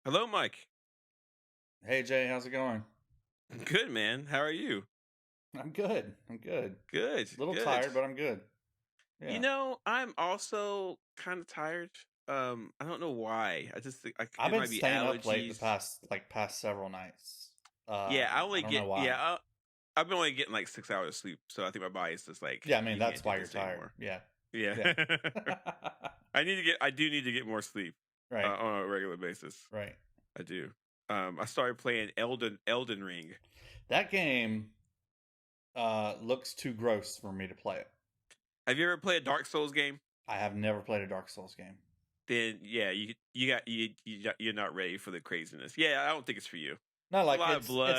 Hello, Mike. Hey Jay, how's it going? Good, man. How are you? I'm good. I'm good. Good, A little good. tired, but I'm good. Yeah. I'm also kind of tired. I don't know why. I just think I've it been might be staying up late the allergies. past several nights. Yeah, I I only don't know get why. I've been only getting like 6 hours of sleep, so I think my body's just like Yeah, I mean you can't that's do why you're this tired. anymore. Yeah. Yeah, Yeah. I do need to get more sleep Right. on a regular basis. Right. I do. I started playing Elden Ring. That game looks too gross for me to play it. Have you ever played a Dark Souls game? I have never played a Dark Souls game. Then yeah, you're not ready for the craziness. Yeah, I don't think it's for you. No, It's a like lot of blood.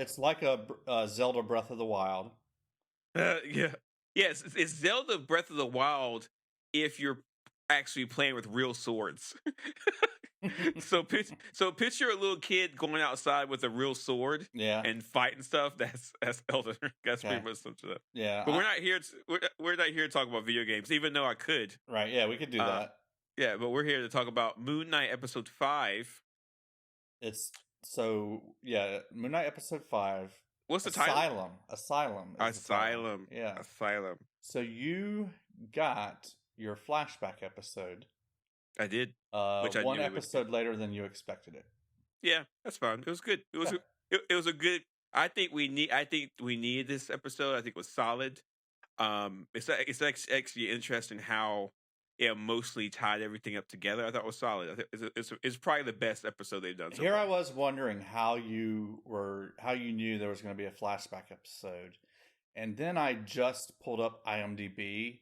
it's like a Zelda Breath of the Wild. Yeah, yes, it's Zelda Breath of the Wild if you're actually playing with real swords. So picture a little kid going outside with a real sword Yeah. and fighting stuff. That's Elden Ring. That's Okay. pretty much something. Yeah. But we're not here to talk about video games, even though I could. Right. Yeah, we could do Uh, that. yeah, but we're here to talk about Moon Knight episode 5. It's Moon Knight episode 5. What's the title? Asylum is the title. Asylum. Yeah. Asylum. So you got your flashback episode. I did, which I one knew it would. episode later than you expected it. Yeah, that's fine. It was good. It was a good. I think we needed this episode. I think it was solid. It's actually interesting how it mostly tied everything up together. I thought it was solid. I think it's probably the best episode they've done so Here far. I was wondering how you knew there was going to be a flashback episode. And then I just pulled up IMDb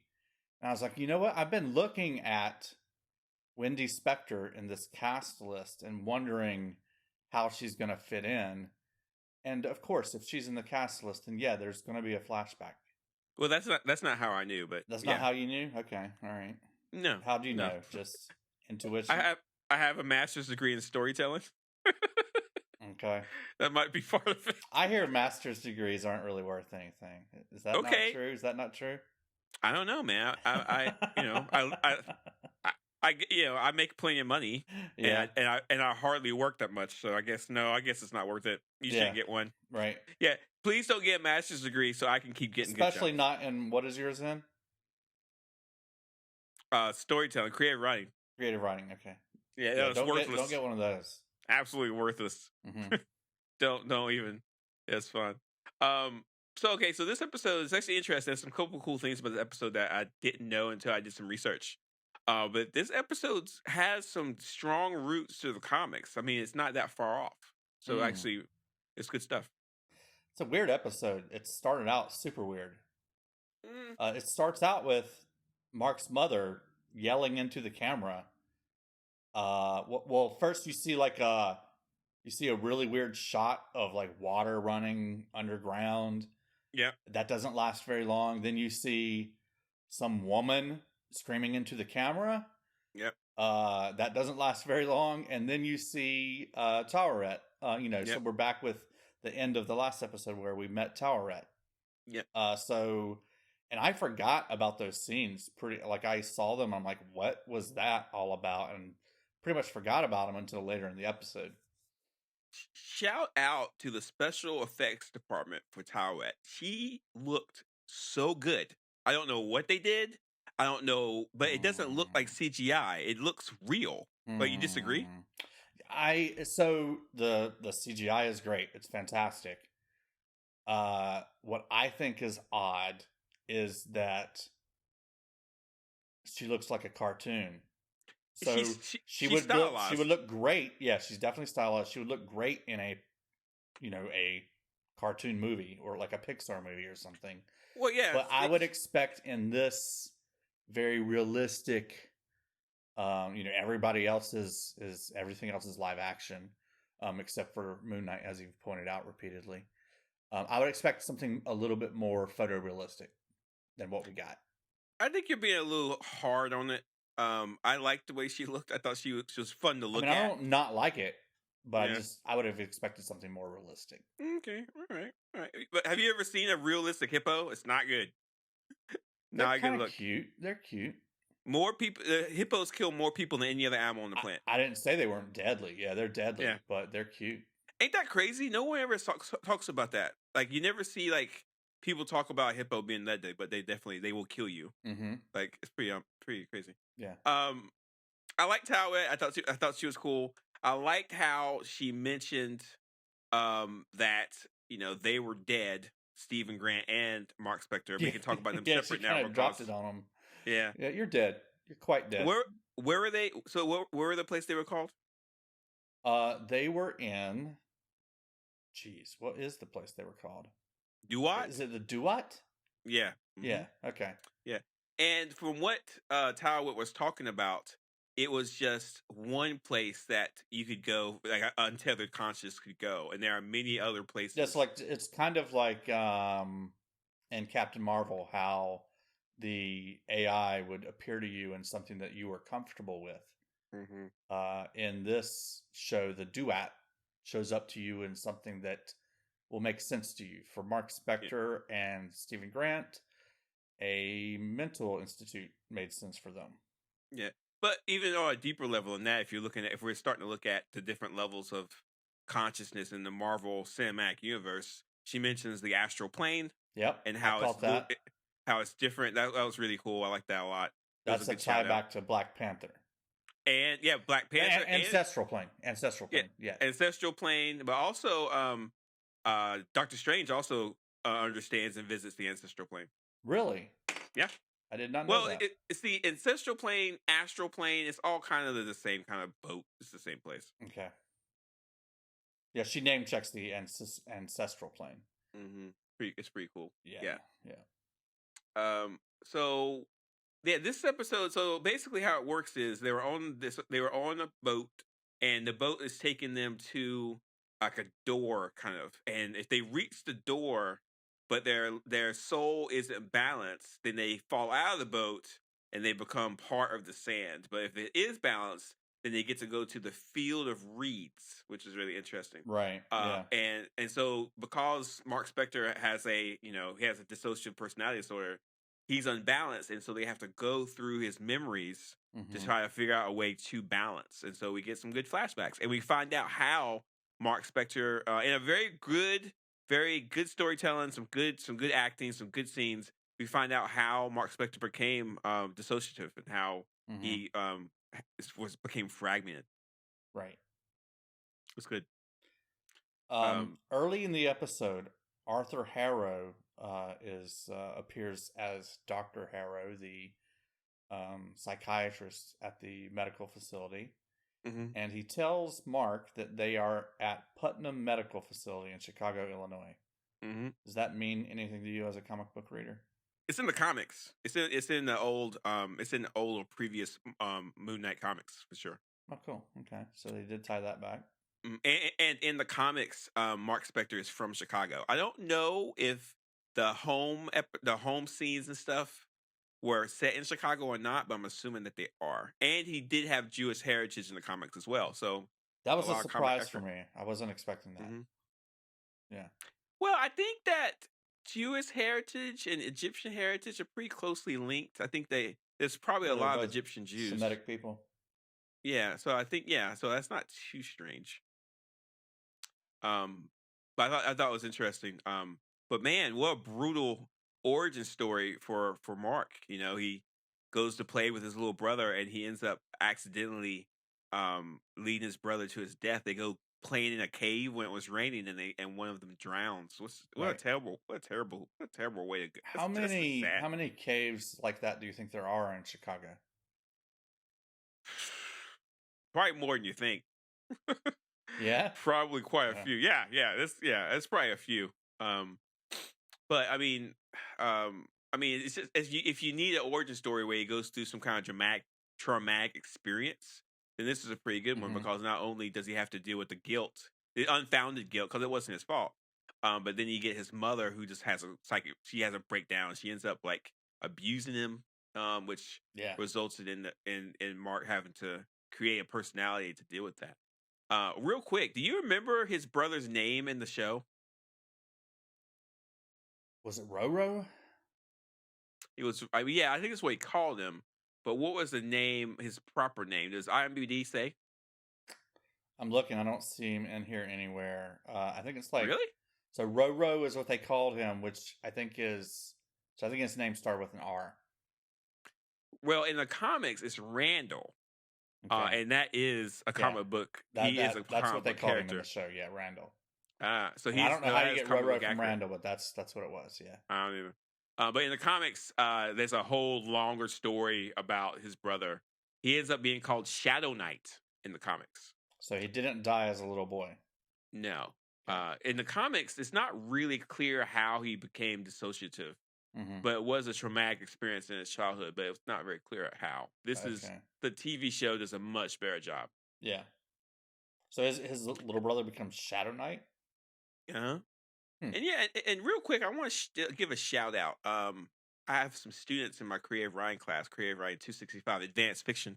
and I was like, you know what? I've been looking at Wendy Spector in this cast list and wondering how she's going to fit in. And of course, if she's in the cast list, then yeah, there's going to be a flashback. Well, that's not how I knew, but That's yeah. not how you knew? Okay, all right. No. How do you no. know? Just intuition? I have a master's degree in storytelling. Okay. That might be part of it. I hear master's degrees aren't really worth anything. Is that not true? Is that not true? I don't know, man. I make plenty of money, Yeah. and I hardly work that much, so I guess it's not worth it. You Yeah. shouldn't get one. Right. Yeah, please don't get a master's degree so I can keep getting Especially good not in, what is yours in? storytelling, creative writing. Creative writing. Okay. Yeah, Yeah, it's worthless. don't get one of those. Absolutely worthless. Mhm. Don't even. It's fun. So this episode is actually interesting. There's some couple cool things about the episode that I didn't know until I did some research. But this episode has some strong roots to the comics. I mean, it's not that far off. So actually, it's good stuff. It's a weird episode. It started out super weird. Mm. It starts out with Mark's mother yelling into the camera. Well, first you see a really weird shot of like water running underground. Yeah. That doesn't last very long. Then you see some woman screaming into the camera. Yep. That doesn't last very long. And then you see Towerette. Yep. So we're back with the end of the last episode where we met Towerette. Yep. And I forgot about those scenes. I saw them. I'm like, what was that all about? And pretty much forgot about them until later in the episode. Shout out to the special effects department for Towerette. She looked so good. I don't know what they did. I don't know, but it doesn't look like CGI. It looks real. But you disagree? So the CGI is great. It's fantastic. What I think is odd is that she looks like a cartoon. So she would look great. Yeah, she's definitely stylized. She would look great in a cartoon movie or like a Pixar movie or something. Well, yeah. But I would expect in this very realistic, everybody else is everything else is live action, except for Moon Knight, as you've pointed out repeatedly. I would expect something a little bit more photorealistic than what we got. I think you're being a little hard on it. I liked the way she looked. I thought she was fun to look at. I don't not like it, but I would have expected something more realistic. Okay, all right. But have you ever seen a realistic hippo? It's not good. They're kind of cute. They're cute. More people. Hippos kill more people than any other animal on the planet. I didn't say they weren't deadly. Yeah, they're deadly, Yeah. but they're cute. Ain't that crazy? No one ever talks about that. Like you never see like people talk about hippo being deadly, but they will kill you. Mm-hmm. Like it's pretty crazy. Yeah. I liked how I thought she was cool. I liked how she mentioned that they were dead, Stephen Grant and Mark Spector. We can talk about them Yeah, separate she now. kind of dropped it on them. Yeah. Yeah, you're dead. You're quite dead. Where were they? So where were the place they were called? They were in. Jeez, what is the place they were called? Duat? Is it the Duat? Yeah. Yeah. Okay. Yeah. And from what Talwood was talking about, it was just one place that you could go, like an untethered conscious could go, and there are many other places. That's like it's kind of like in Captain Marvel, how the AI would appear to you in something that you were comfortable with. In this show, the Duat shows up to you in something that will make sense to you. For Mark Spector and Stephen Grant, a mental institute made sense for them. Yeah. But even on a deeper level than that, if we're starting to look at the different levels of consciousness in the Marvel Cinematic Universe, she mentions the Astral Plane. Yep. And how it's different. That was really cool. I like that a lot. That's a tie back to Black Panther. And yeah, Black Panther. Ancestral Plane. Ancestral Plane. Yeah. Ancestral Plane. But also Doctor Strange also understands and visits the Ancestral Plane. Really? Yeah. I did not know that. It's the Ancestral Plane, Astral Plane. It's all kind of the same kind of boat. It's the same place. Okay. Yeah, she name checks the Ancestral Plane. Mm-hmm. It's pretty cool. Yeah. So yeah, this episode. So basically, how it works is they were on a boat, and the boat is taking them to like a door, kind of. And if they reach the door, but their soul isn't balanced, then they fall out of the boat and they become part of the sand. But if it is balanced, then they get to go to the field of reeds, which is really interesting. Right. And so because Mark Spector has he has a dissociative personality disorder, he's unbalanced, and so they have to go through his memories to try to figure out a way to balance. And so we get some good flashbacks, and we find out how Mark Spector, in a very good storytelling, some good acting, some good scenes, we find out how Mark Spector became dissociative and how he became fragmented. Right. It was good. Early in the episode, Arthur Harrow appears as Dr. Harrow, the psychiatrist at the medical facility. And he tells Mark that they are at Putnam Medical Facility in Chicago, Illinois. Does that mean anything to you as a comic book reader? It's in the comics. It's in the old or previous Moon Knight comics for sure. Oh, cool. Okay, so they did tie that back. And in the comics, Mark Spector is from Chicago. I don't know if the home scenes and stuff were set in Chicago or not, but I'm assuming that they are. And he did have Jewish heritage in the comics as well. So that was a surprise for me. I wasn't expecting that. Yeah. Well, I think that Jewish heritage and Egyptian heritage are pretty closely linked. I think there's probably a lot of Egyptian Jews. Semitic people. Yeah, so I think so that's not too strange. But I thought it was interesting. But man, what a brutal origin story for Mark. He goes to play with his little brother, and he ends up accidentally leading his brother to his death. They go playing in a cave when it was raining, and one of them drowns. What a terrible way to go. How many caves like that do you think there are in Chicago? Probably more than you think. Yeah, probably quite a few. Yeah, it's probably a few. But I mean, it's just if you need an origin story where he goes through some kind of traumatic experience, then this is a pretty good one, because not only does he have to deal with the unfounded guilt, because it wasn't his fault, but then you get his mother, who just has she has a breakdown. She ends up like abusing him, which resulted in Mark having to create a personality to deal with that. Real quick, do you remember his brother's name in the show? Was it Roro? It was, I think that's what he called him. but what was the name? His proper name? Does IMDb say? I'm looking. I don't see him in here anywhere. I think it's like Really? so. Roro is what they called him, which I think is. So I think his name started with an R. Well, in the comics, it's Randall, Okay. and that is a Yeah. comic book. He is a That's comic what they book called him in character. the show. Yeah, Randall. So And I he's don't know how you that is get comic Roro book from accurate. Randall, but that's what it was. Yeah. I don't even. But in the comics, there's a whole longer story about his brother. He ends up being called Shadow Knight in the comics. So he didn't die as a little boy. No. Okay. In the comics, it's not really clear how he became dissociative, Mm-hmm. but it was a traumatic experience in his childhood, but it's not very clear how. This is the TV show does a much better job. Yeah. So his little brother becomes Shadow Knight? Uh-huh. And yeah, and real quick, I want to give a shout out. I have some students in my Creative Writing class, Creative Writing 265, Advanced Fiction.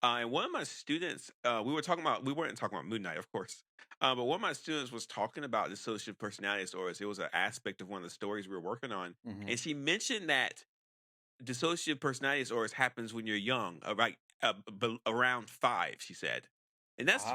And one of my students, we weren't talking about Moon Knight, of course. But one of my students was talking about dissociative personality disorders. It was an aspect of one of the stories we were working on. Mm-hmm. And she mentioned that dissociative personality disorders happens when you're young, around 5, she said. And that's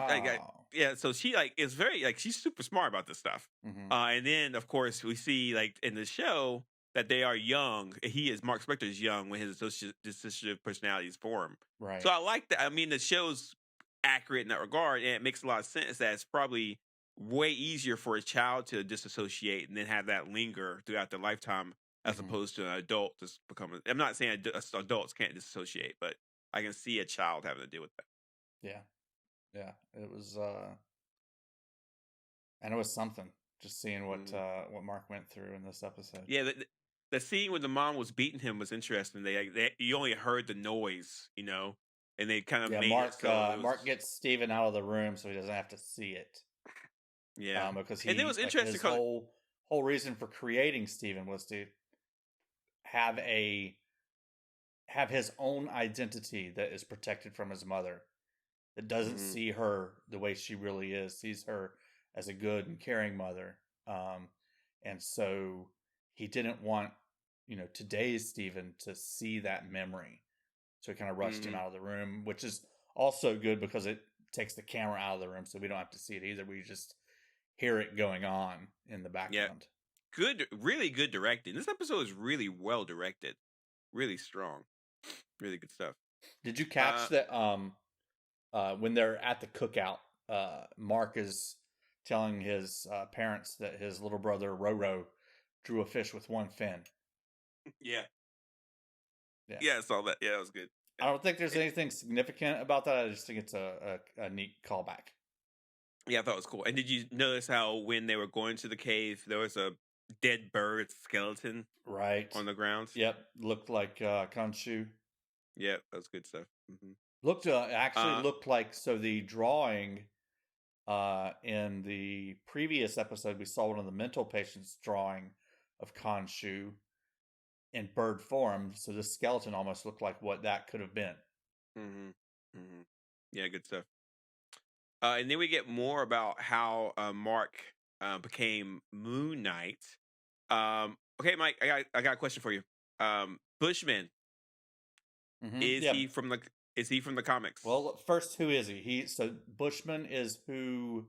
yeah. So she is very she's super smart about this stuff. Mm-hmm. And then of course we see in the show that they are young. Mark Spector is young when his dissociative personalities form. Right. So I like that. I mean, the show's accurate in that regard, and it makes a lot of sense that it's probably way easier for a child to disassociate and then have that linger throughout their lifetime, as opposed to an adult just becoming. I'm not saying adults can't disassociate, but I can see a child having to deal with that. Yeah. Yeah, it was, and it was something. Just seeing what Mark went through in this episode. Yeah, the scene when the mom was beating him was interesting. You only heard the noise, and they kind of made Mark. it so Mark gets Steven out of the room so he doesn't have to see it. Yeah, because and it was interesting. His whole reason for creating Steven was to have his own identity that is protected from his mother. That doesn't see her the way she really is, sees her as a good and caring mother. And so he didn't want, today's Steven to see that memory. So he kind of rushed him out of the room, which is also good because it takes the camera out of the room so we don't have to see it either. We just hear it going on in the background. Yeah. Really good directing. This episode is really well directed. Really strong. Really good stuff. Did you catch that when they're at the cookout, Mark is telling his parents that his little brother Roro drew a fish with one fin. Yeah, I saw that. Yeah, it was good. I don't think there's anything significant about that. I just think it's a neat callback. Yeah, I thought it was cool. And did you notice how when they were going to the cave, there was a dead bird skeleton on the ground? Yep, looked like Khonshu. Yeah, that was good stuff. Mm-hmm. Looked like, so the drawing in the previous episode, we saw one of the mental patients drawing of Khonshu in bird form. So this skeleton almost looked like what that could have been. Mm-hmm. Mm-hmm. Yeah, good stuff. And then we get more about how Mark became Moon Knight. Okay, Mike, I got a question for you. Bushman, is he from the comics? Well, first, who is he? So Bushman is who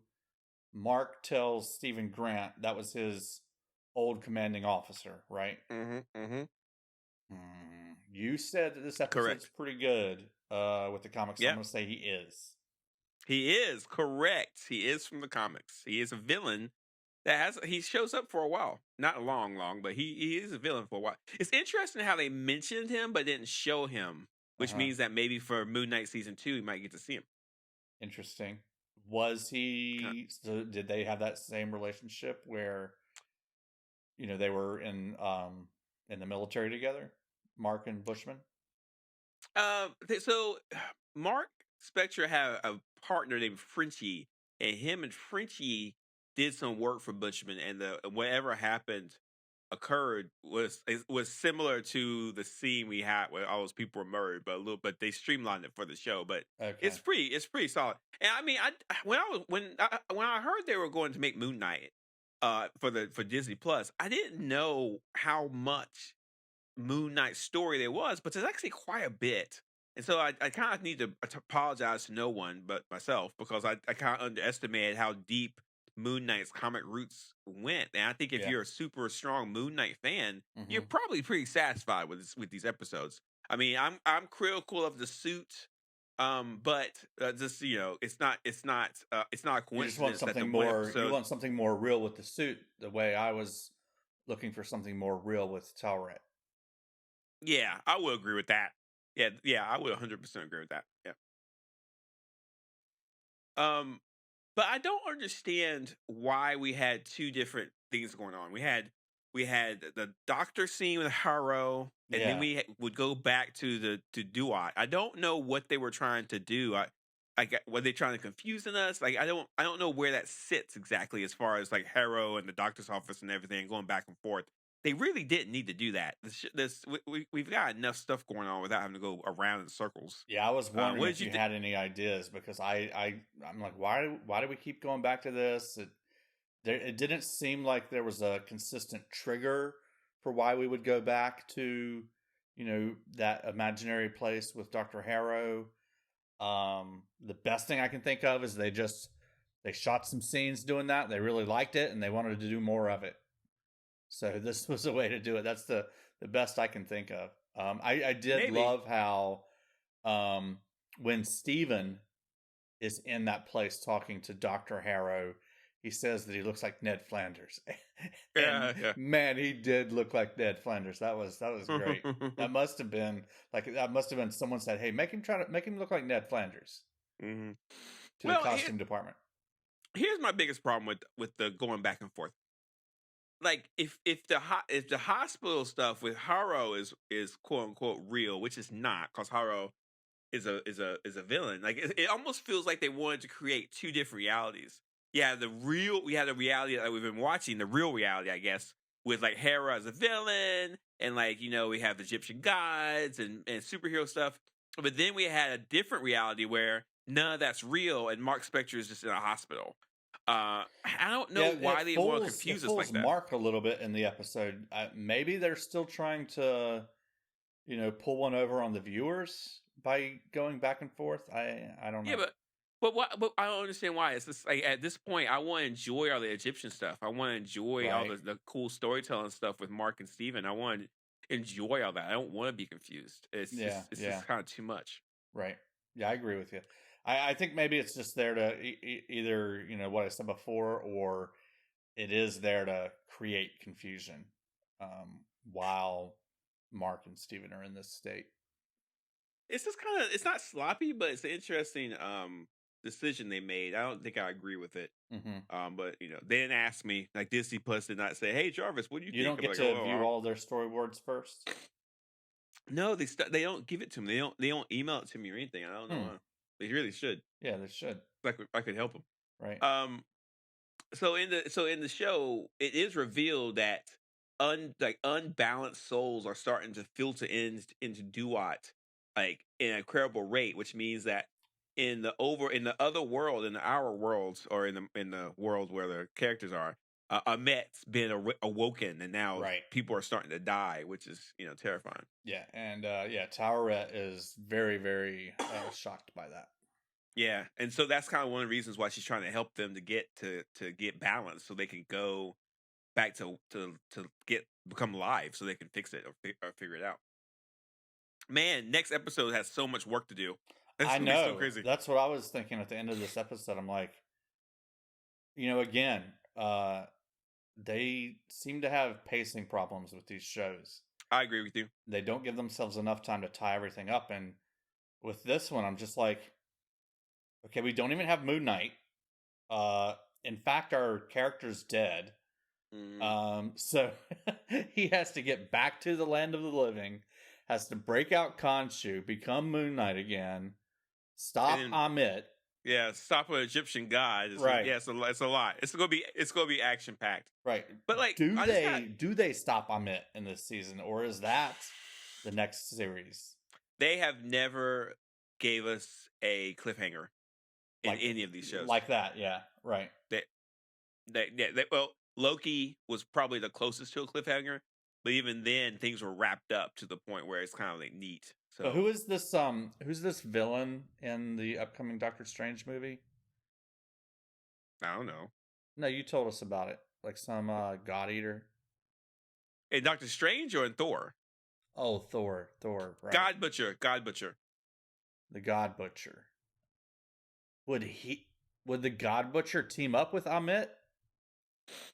Mark tells Stephen Grant that was his old commanding officer, right? You said that this episode's pretty good with the comics. So I'm going to say he is. He is correct. He is from the comics. He is a villain he shows up for a while. Not long, but he is a villain for a while. It's interesting how they mentioned him but didn't show him, which means that maybe for Moon Knight season 2 we might get to see him. Interesting. Was he? So did they have that same relationship where, they were in the military together, Mark and Bushman? So Mark Spector had a partner named Frenchie, and him and Frenchie did some work for Bushman, and whatever happened occurred was similar to the scene we had where all those people were murdered, but they streamlined it for the show. But it's pretty solid. And I mean, when I heard they were going to make Moon Knight for Disney Plus, I didn't know how much Moon Knight story there was, but there's actually quite a bit. And so I kind of need to apologize to no one but myself because I kind of underestimated how deep Moon Knight's comic roots went. And I think if Yeah. you're a super strong Moon Knight fan, you're Mhm. probably pretty satisfied with these episodes. I mean, I'm critical of the suit, but just it's not a You just want coincidence that the something one more. You episode. want something more real with the suit. The way I was looking for something more real with Tauret. Yeah, I would agree with that. Yeah, I would 100% agree with that. Yeah. Um, but I don't understand why we had two different things going on. We had the doctor scene with Harrow, and then Yeah. would go back to the to Duat. I don't know what they were trying to do. Were they trying to confusing us? Like I don't know where that sits exactly as far as like Harrow and the doctor's office and everything going back and forth. They really didn't need to do that. We've got enough stuff going on without having to go around in circles. Yeah, I was wondering What if did you you think? had any ideas because I'm like, why do we keep going back to this? It didn't seem like there was a consistent trigger for why we would go back to, that imaginary place with Dr. Harrow. The best thing I can think of is they shot some scenes doing that. They really liked it and they wanted to do more of it. So this was a way to do it. That's the best I can think of. I did Maybe. love how when Steven is in that place talking to Dr. Harrow, he says that he looks like Ned Flanders. And Yeah, man, he did look like Ned Flanders. That was great. yeah. That must have been someone said, "Hey, make him look like Ned Flanders" hmm to the Well, costume department. here's my biggest problem with the going back and forth. Like if the hospital stuff with Haro is quote unquote real, which is not, because Haro is a villain. Like it almost feels like they wanted to create two different realities. Yeah, we had a reality that we've been watching, the real reality, I guess, with like Hera as a villain, and like we have Egyptian gods and superhero stuff. But then we had a different reality where none of that's real, and Mark Spector is just in a hospital. I don't know Yeah, why they want to confuse us like that. Mark a little bit in the episode. Maybe they're still trying to, pull one over on the viewers by going back and forth. I don't Yeah, know. but what? But I don't understand why. It's just like at this point, I want to enjoy all the Egyptian stuff. I want to enjoy all Right. the cool storytelling stuff with Mark and Steven. I want to enjoy all that. I don't want to be confused. Yeah, It's yeah. just kind of too much. Right. Yeah, I agree with you. I think maybe it's just there to either, what I said before, or it is there to create confusion while Mark and Steven are in this state. It's just kind of it's not sloppy, but it's an interesting decision they made. I don't think I agree with it. Mm-hmm. But they didn't ask me. Like Disney Plus did not say, "Hey Jarvis, what do you You think?" don't I'm get like, to "Oh, view all their storyboards first? no, they don't give it to me. They don't email it to me or anything. I don't know. They really should. Yeah, they should. Like I could help them. Right. So in the show, it is revealed that unbalanced souls are starting to filter into Duat like in an incredible rate, which means that in the other world, in our worlds, or in the world where the characters are, Amet's been awoken, and now Right. people are starting to die, which is terrifying. Yeah, and Tauret is very, very shocked by that. Yeah, and so that's kind of one of the reasons why she's trying to help them to get balance, so they can go back to become live, so they can fix it or figure it out. Man, next episode has so much work to do. That's I gonna be so know. crazy. That's what I was thinking at the end of this episode. I'm like, again, they seem to have pacing problems with these shows. I agree with you. They don't give themselves enough time to tie everything up. And with this one, I'm just like, okay, we don't even have Moon Knight. In fact, our character's dead. So he has to get back to the land of the living, has to break out Khonshu, become Moon Knight again, stop Amit. Yeah, stop an Egyptian god. Right. It's a lot. It's gonna be action packed. Right. But like, do they stop Amit in this season, or is that the next series? They have never gave us a cliffhanger in any of these shows like that. Yeah. Right. Well, Loki was probably the closest to a cliffhanger, but even then, things were wrapped up to the point where it's kind of like neat. But So who's this villain in the upcoming Doctor Strange movie? I don't know. No, you told us about it. Like some god eater. In Doctor Strange or in Thor? Oh, Thor, right. God Butcher. God Butcher. The God Butcher. Would the God Butcher team up with Amit?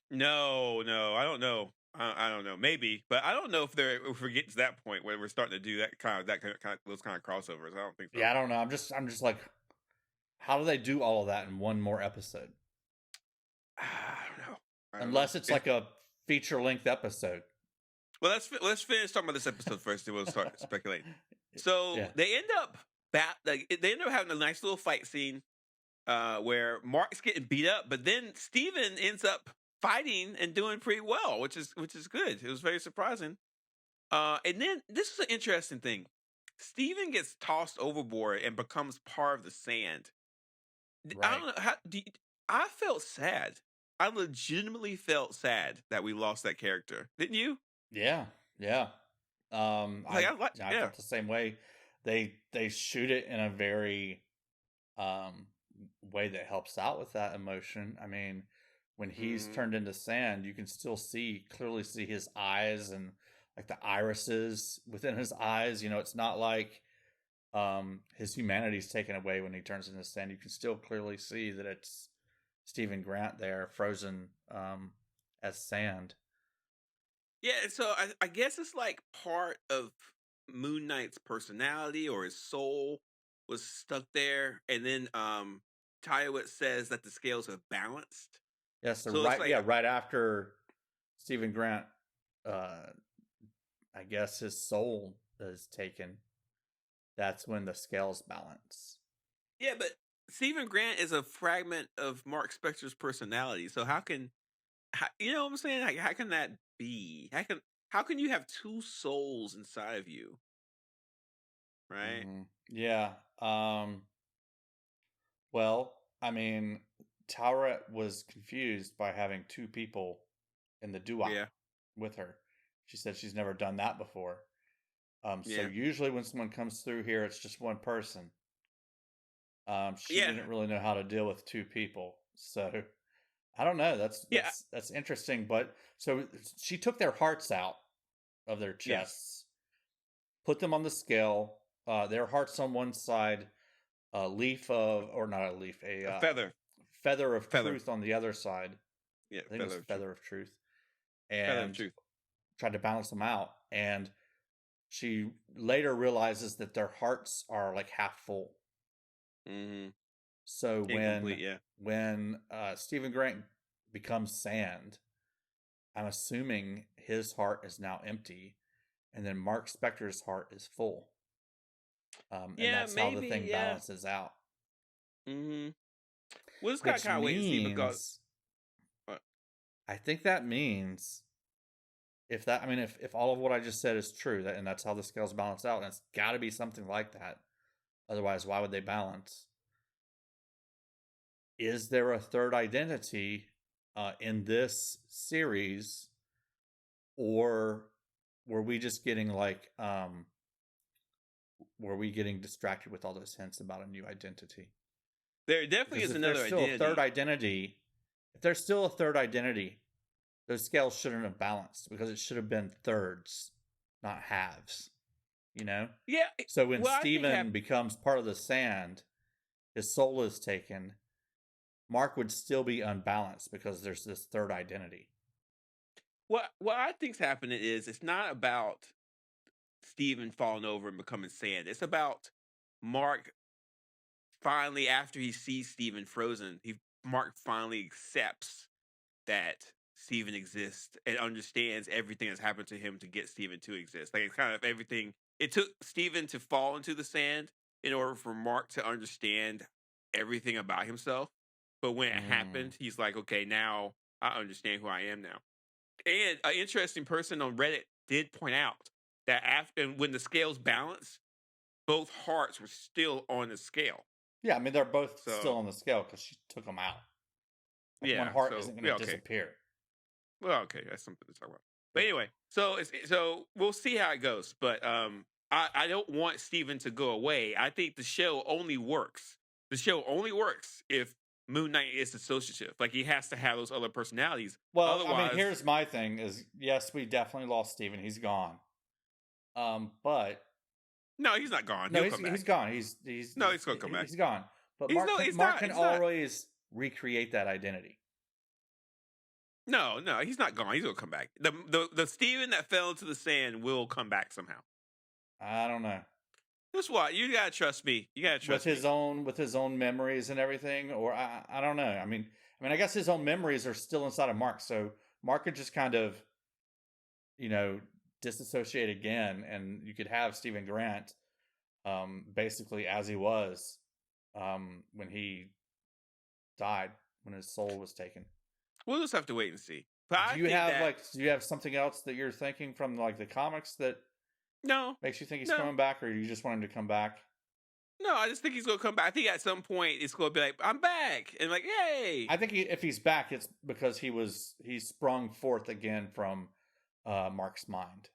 No, I don't know. I don't know. Maybe, but I don't know if we're getting to that point where we're starting to do those kind of crossovers. I don't think so. Yeah, I don't know. I'm just like, how do they do all of that in one more episode? I don't know. Unless it's like a feature length episode. Well, let's finish talking about this episode first, and we'll start speculating. So Yeah. they end up having a nice little fight scene where Mark's getting beat up, but then Steven ends up fighting and doing pretty well, which is good. It was very surprising. And then this is an interesting thing. Steven gets tossed overboard and becomes part of the sand. Right. I don't know I felt sad. I legitimately felt sad that we lost that character. Didn't you? Yeah. I yeah. felt the same way. They shoot it in a very way that helps out with that emotion. I mean, when he's turned into sand, you can still clearly see his eyes and like the irises within his eyes. You know, it's not like his humanity's taken away when he turns into sand. You can still clearly see that it's Stephen Grant there, frozen as sand. Yeah, so I guess it's like part of Moon Knight's personality or his soul was stuck there, and then Tywin says that the scales have balanced. Yeah, so right after Stephen Grant, I guess his soul is taken. That's when the scales balance. Yeah, but Stephen Grant is a fragment of Mark Spector's personality. So you know what I'm saying? Like, how can that be? How can you have two souls inside of you? Right? Mm-hmm. Yeah. Well, I mean, Tauret was confused by having two people in the duo with her. She said she's never done that before. So usually when someone comes through here, it's just one person. She didn't really know how to deal with two people. So I don't know. That's interesting. But so she took their hearts out of their chests, put them on the scale. Their hearts on one side, a feather of truth on the other side. Yeah, I think it was feather of truth. And feather of truth. Tried to balance them out, and she later realizes that their hearts are like half full. Mm-hmm. So when Stephen Grant becomes sand, I'm assuming his heart is now empty, and then Mark Spector's heart is full. And that's how the thing balances out. Mm-hmm. Well, it's kind of wait to see because I think that means if all of what I just said is true, and that's how the scales balance out, and it's got to be something like that. Otherwise, why would they balance? Is there a third identity in this series, or were we just getting were we getting distracted with all those hints about a new identity? There definitely is another identity. Third identity. If there's still a third identity, those scales shouldn't have balanced because it should have been thirds, not halves. You know? Yeah. So when Steven becomes part of the sand, his soul is taken. Mark would still be unbalanced because there's this third identity. What I think's happening is it's not about Steven falling over and becoming sand. It's about Mark finally, after he sees Steven frozen, Mark finally accepts that Steven exists and understands everything that's happened to him to get Steven to exist. Like, it's kind of everything. It took Steven to fall into the sand in order for Mark to understand everything about himself. But when it happened, he's like, okay, now I understand who I am now. And an interesting person on Reddit did point out that when the scales balanced, both hearts were still on the scale. Yeah, I mean, they're both still on the scale because she took them out. One heart isn't going to disappear. Well, okay, that's something to talk about. But anyway, so we'll see how it goes. But I don't want Steven to go away. I think the show only works. The show only works if Moon Knight is dissociative. Like he has to have those other personalities. Well, I mean, Otherwise, here's my thing: is yes, we definitely lost Steven. He's gone. But no, he's not gone. no, He'll come back. he's gone. He's No, he's gonna come back. he's gone. But He's no, he's Mark not. can He's not. always recreate that identity. No, he's not gone. He's gonna come back. The Steven that fell into the sand will come back somehow. I don't know. That's what you gotta trust me. You gotta trust with his own memories and everything, or I don't know. I mean, I guess his own memories are still inside of Mark, so Mark could just kind of, disassociate again, and you could have Stephen Grant, basically as he was, when he died, when his soul was taken. We'll just have to wait and see. But do you have something else that you're thinking from like the comics that makes you think he's coming back, or you just want him to come back? No, I just think he's gonna come back. I think at some point it's gonna be like, I'm back, and like, yay! I think if he's back, it's because he sprung forth again from Mark's mind.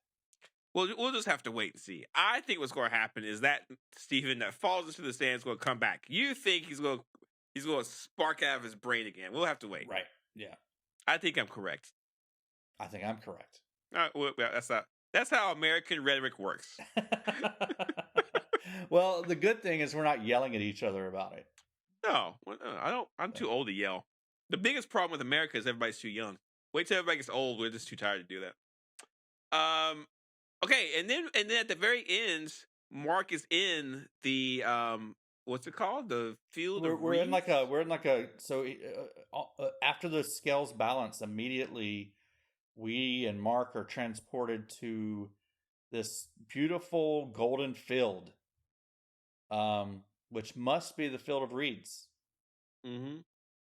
Well, we'll just have to wait and see. I think what's going to happen is that Steven that falls into the sand is going to come back. You think he's going to spark out of his brain again? We'll have to wait. Right. Yeah. I think I'm correct. I think I'm correct. Well, that's how American rhetoric works. Well, the good thing is we're not yelling at each other about it. No, I don't. I'm too old to yell. The biggest problem with America is everybody's too young. Wait till everybody gets old. We're just too tired to do that. Okay, and then at the very end, Mark is in the what's it called? The field of we're in like a so after the scales balance, immediately we and Mark are transported to this beautiful golden field, which must be the field of reeds. Mm-hmm.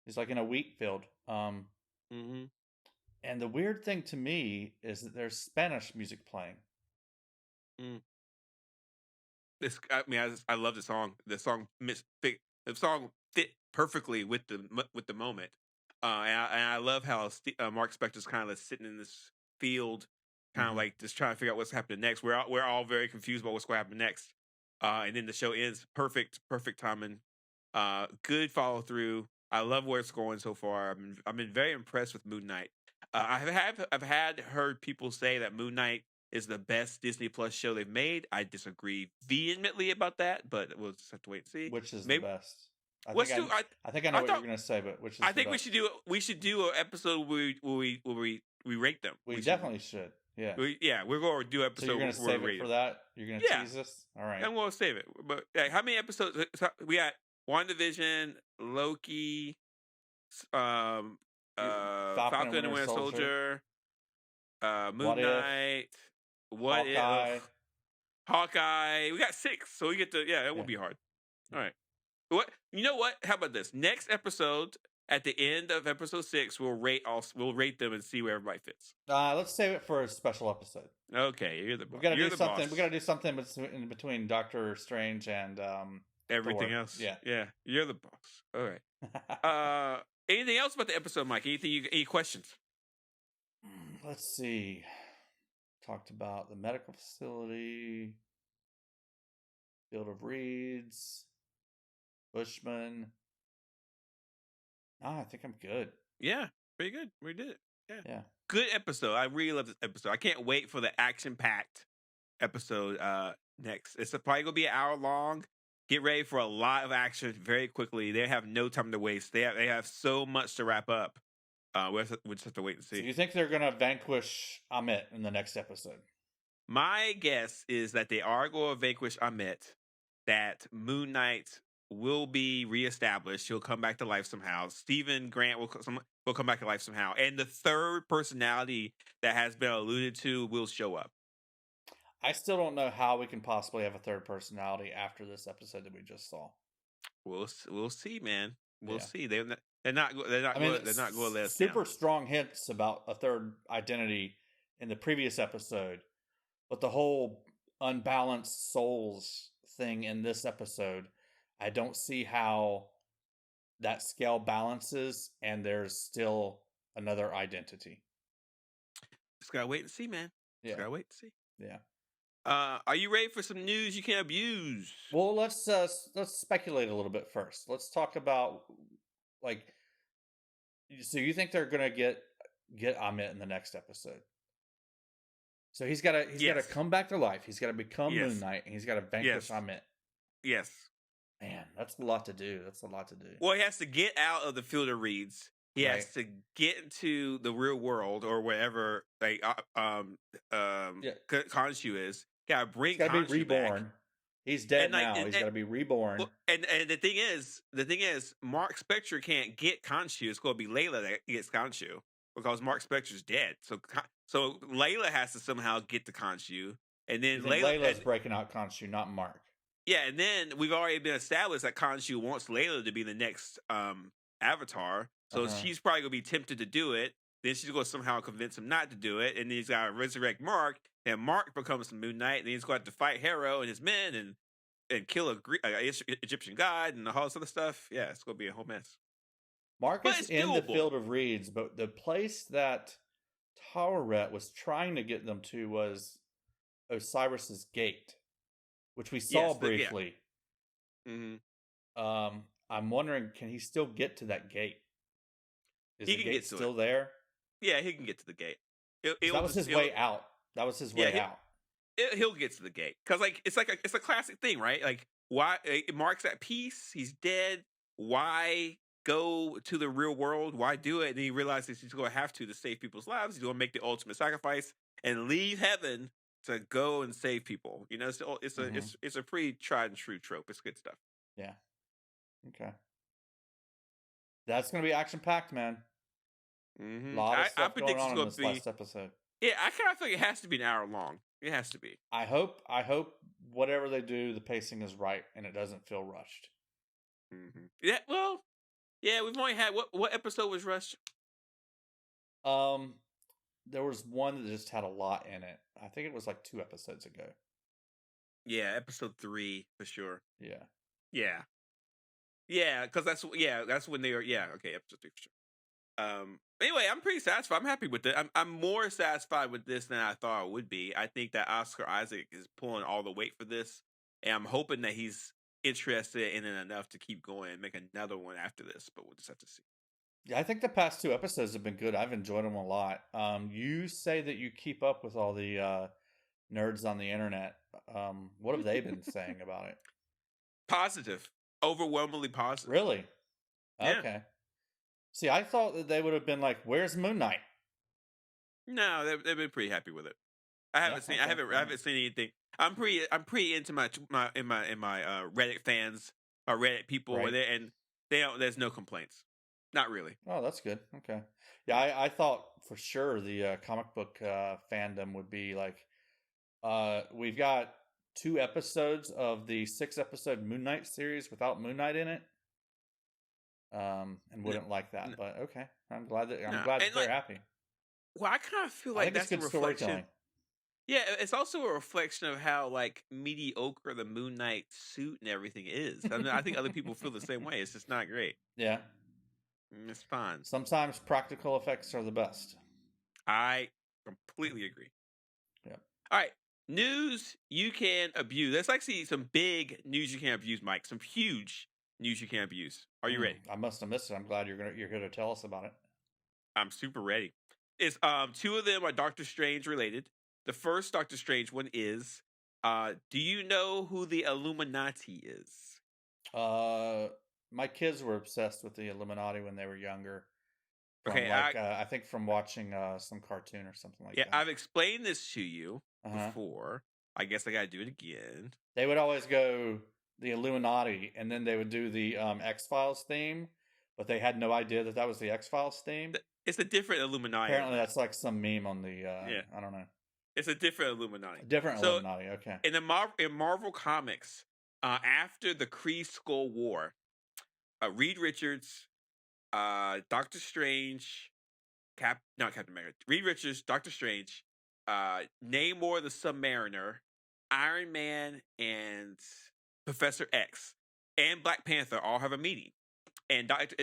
It's like in a wheat field. Mm-hmm. And the weird thing to me is that there's Spanish music playing. Mm. I love the song. The song fit perfectly with the moment. And I love how Mark Spector's kind of sitting in this field, kind of like just trying to figure out what's happening next. We're all very confused about what's going to happen next. And then the show ends. Perfect timing. Good follow through. I love where it's going so far. I've been very impressed with Moon Knight. I've heard people say that Moon Knight is the best Disney Plus show they've made. I disagree vehemently about that, but we'll just have to wait and see. Which is the best? I think I know what you're going to say, but which is I think we should do an episode where we rate them. We definitely should. Yeah. We're going to do an episode. So you're going to save it for that? You're going to tease us? All right. I'm going to save it. But how many episodes? We got WandaVision, Loki, Falcon and Winter Soldier, Moon Knight, Hawkeye. We got 6, so we get to it won't be hard. All right. What you know? What? How about this? Next episode, at the end of episode 6, we'll rate them and see where everybody fits. Let's save it for a special episode. Okay, you're the boss. We got to do something. Boss. We got to do something in between Doctor Strange and everything Thor. else. Yeah. You're the boss. All right. Anything else about the episode, Mike? Any questions? Let's see. Talked about the medical facility, Field of Reeds, Bushman. I think I'm good. Yeah, pretty good. We did it. Yeah. Good episode. I really love this episode. I can't wait for the action-packed episode next. It's probably going to be an hour long. Get ready for a lot of action very quickly. They have no time to waste. They have so much to wrap up. We'll just have to wait and see. So you think they're going to vanquish Amit in the next episode? My guess is that they are going to vanquish Amit, that Moon Knight will be reestablished. He'll come back to life somehow. Stephen Grant will come back to life somehow. And the third personality that has been alluded to will show up. I still don't know how we can possibly have a third personality after this episode that we just saw. We'll see, man. We'll see. They're not going to let us super down. Strong hints about a third identity in the previous episode, but the whole unbalanced souls thing in this episode, I don't see how that scale balances and there's still another identity. Just gotta wait and see, man. Just gotta wait and see. Yeah. Are you ready for some news you can abuse? Well, let's speculate a little bit first. Let's talk about like. So you think they're gonna get Amit in the next episode? So he's got to Yes. come back to life. He's got to become Moon Yes. Knight, and he's got to vanquish Yes. Amit. Yes. Man, that's a lot to do. That's a lot to do. Well, he has to get out of the field of reeds. He Right. has to get into the real world or wherever like Yeah. Khonshu is. Got to bring He's got to be Khonshu reborn. back. He's dead And like now. He's got to be reborn. well, and the thing is, Mark Spector can't get Khonshu. It's going to be Layla that gets Khonshu because Mark Spector's dead. So Layla has to somehow get to Khonshu, and then Layla's breaking out Khonshu, not Mark. Yeah, and then we've already been established that Khonshu wants Layla to be the next Avatar. So she's probably gonna be tempted to do it. Then she's gonna somehow convince him not to do it, and then he's gotta resurrect Mark. And Mark becomes the Moon Knight, and then he's going to have to fight Harrow and his men and kill a Egyptian god and all this other stuff. Yeah, it's gonna be a whole mess. Mark is in the field of reeds, but the place that Taweret was trying to get them to was Osiris's gate, which we saw briefly. I'm wondering, can he still get to that gate? Is the gate still there? Yeah, he can get to the gate. That was his way out. That was his way out. He'll get to the gate because, like, it's a classic thing, right? Like, why Mark's at peace? He's dead. Why go to the real world? Why do it? And then he realizes he's going to have to save people's lives. He's going to make the ultimate sacrifice and leave heaven to go and save people. You know, it's a pretty tried and true trope. It's good stuff. Yeah. Okay. That's going to be action packed, man. A lot of stuff going on in this last episode. Yeah, I kind of think it has to be an hour long. It has to be. I hope whatever they do, the pacing is right and it doesn't feel rushed. Yeah, well, yeah, we've only had what episode was rushed? There was one that just had a lot in it. I think it was like 2 episodes ago. Yeah, episode 3 for sure. Yeah, because that's when they were. Yeah, okay, episode 3 for sure. Anyway, I'm pretty satisfied. I'm happy with it. I'm more satisfied with this than I thought I would be. I think that Oscar Isaac is pulling all the weight for this, and I'm hoping that he's interested in it enough to keep going and make another one after this. But we'll just have to see. Yeah, I think the past 2 episodes have been good. I've enjoyed them a lot. You say that you keep up with all the nerds on the internet. What have they been saying about it? Positive, overwhelmingly positive. Really? Yeah. Okay. See, I thought that they would have been like, "Where's Moon Knight?" No, they've been pretty happy with it. I haven't seen anything. I'm pretty into my Reddit fans or Reddit people with it, and there's no complaints. Not really. Oh, that's good. Okay. Yeah, I thought for sure the comic book fandom would be like, we've got 2 episodes of the 6-episode Moon Knight series without Moon Knight in it. And wouldn't like that, but okay. I'm glad that they're happy. Well, I kind of feel like that's good storytelling. Yeah, it's also a reflection of how like mediocre the Moon Knight suit and everything is. I mean, I think other people feel the same way. It's just not great. Yeah, it's fine. Sometimes practical effects are the best. I completely agree. Yeah. All right, news you can abuse. There's actually some big news you can abuse, Mike. Some huge news you can abuse. Are you ready? I must have missed it. I'm glad you're here to tell us about it. I'm super ready. It's 2 of them are Doctor Strange related. The first Doctor Strange one is do you know who the Illuminati is? My kids were obsessed with the Illuminati when they were younger. Okay, I think from watching some cartoon or something like that. Yeah, I've explained this to you before. I guess I gotta do it again. They would always go the Illuminati, and then they would do the X-Files theme, but they had no idea that was the X-Files theme. It's a different Illuminati. Apparently, that's like some meme on the. I don't know. It's a different Illuminati. Illuminati. Okay. In Marvel Comics, after the Kree Skull War, Reed Richards, Doctor Strange, not Captain America. Reed Richards, Doctor Strange, Namor the Submariner, Iron Man, and Professor X and Black Panther all have a meeting, and Doctor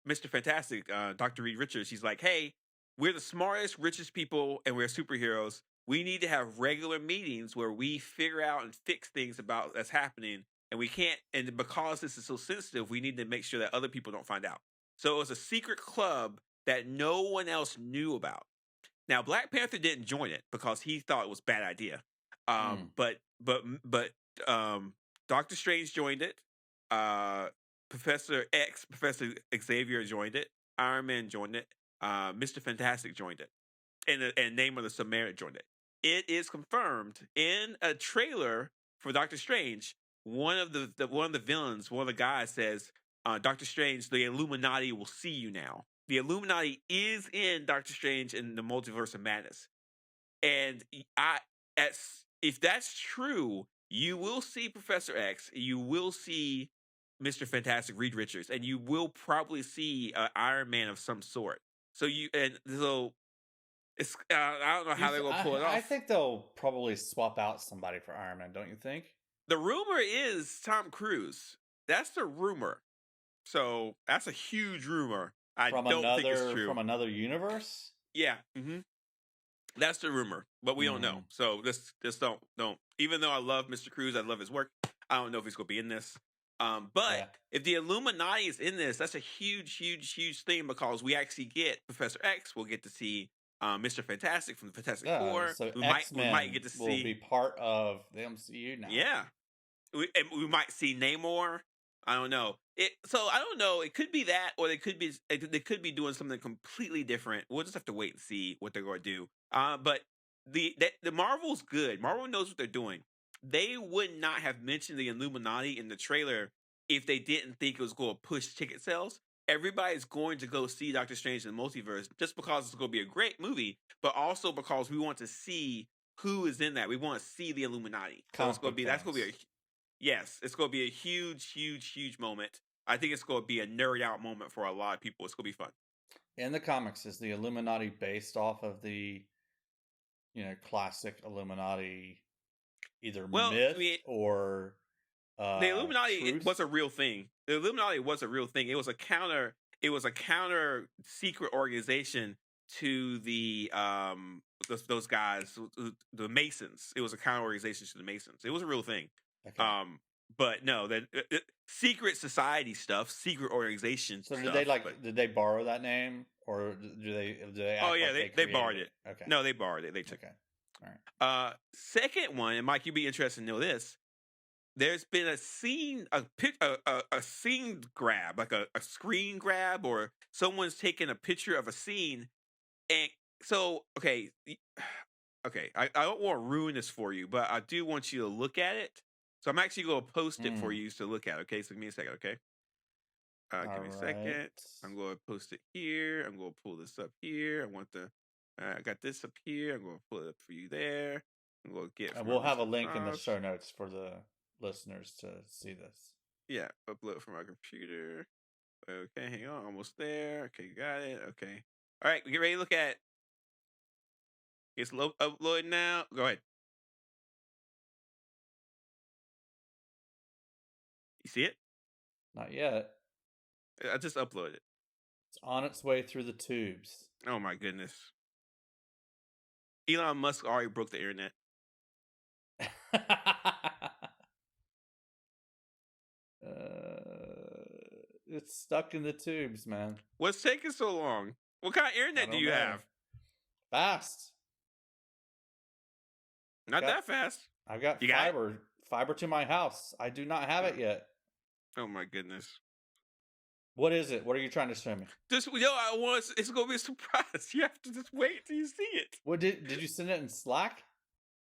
Mr. Fantastic, Dr. Reed Richards, he's like, "Hey, we're the smartest, richest people, and we're superheroes. we need to have regular meetings where we figure out and fix things about that's happening. And we can't, and because this is so sensitive, we need to make sure that other people don't find out. So it was a secret club that no one else knew about. Now, Black Panther didn't join it because he thought it was a bad idea. But Doctor Strange joined it. Professor Xavier joined it. Iron Man joined it. Mr. Fantastic joined it. And Name of the Submariner joined it. It is confirmed in a trailer for Doctor Strange. One of the villains, one of the guys says, Doctor Strange, the Illuminati will see you now. The Illuminati is in Doctor Strange in the Multiverse of Madness. And if that's true, you will see Professor X, you will see Mr. Fantastic, Reed Richards, and you will probably see Iron Man of some sort. So it's I don't know how they're gonna pull it off. I think they'll probably swap out somebody for Iron Man, don't you think? The rumor is Tom Cruise. That's the rumor. So that's a huge rumor. I don't think it's true. From another universe? Yeah. Mm-hmm. That's the rumor, but we don't know. So just don't. Even though I love Mr. Cruise, I love his work, I don't know if he's going to be in this. But if the Illuminati is in this, that's a huge, huge, huge thing because we actually get Professor X. We'll get to see Mr. Fantastic from the Fantastic Four. So we might get to see. Will be part of the MCU now. Yeah. We might see Namor. I don't know. So I don't know. It could be that, or they could be doing something completely different. We'll just have to wait and see what they're going to do. But the Marvel's good. Marvel knows what they're doing. They would not have mentioned the Illuminati in the trailer if they didn't think it was going to push ticket sales. Everybody's going to go see Doctor Strange in the Multiverse just because it's going to be a great movie, but also because we want to see who is in that. We want to see the Illuminati. So it's going to be it's going to be a huge, huge, huge moment. I think it's going to be a nerd out moment for a lot of people. It's going to be fun. In the comics, is the Illuminati based off of the, classic Illuminati, either myth or the Illuminati truth? was a real thing. The Illuminati was a real thing. It was a counter secret organization to the those guys, the Masons. It was a counter organization to the Masons. It was a real thing. Okay. But no, that secret society stuff, secret organization. So did they borrow that name, or do they? Oh yeah, they borrowed it. Okay. No, they borrowed it. They took it. All right. Second one, and Mike, you'd be interested to know this. There's been a scene grab, like a screen grab, or someone's taking a picture of a scene, and so I don't want to ruin this for you, but I do want you to look at it. So I'm actually going to post it for you to look at. Okay, so give me a second. Okay, give me a second. I'm going to post it here. I'm going to pull this up here. I got this up here. I'm going to pull it up for you there. I'm going to get. And we'll have a link in the show notes for the listeners to see this. Yeah, upload from my computer. Okay, hang on, almost there. Okay, got it. Okay, all right, get ready to look at it. It's uploaded now. Go ahead. You see it? Not yet. I just uploaded it. It's on its way through the tubes. Oh my goodness. Elon Musk already broke the internet. It's stuck in the tubes, man. What's taking so long? What kind of internet do you have? Fast. Not that fast. I've got fiber to my house. I do not have it yet. Oh my goodness. What is it? What are you trying to show me? It's gonna be a surprise. You have to just wait till you see it. What did you send it in Slack?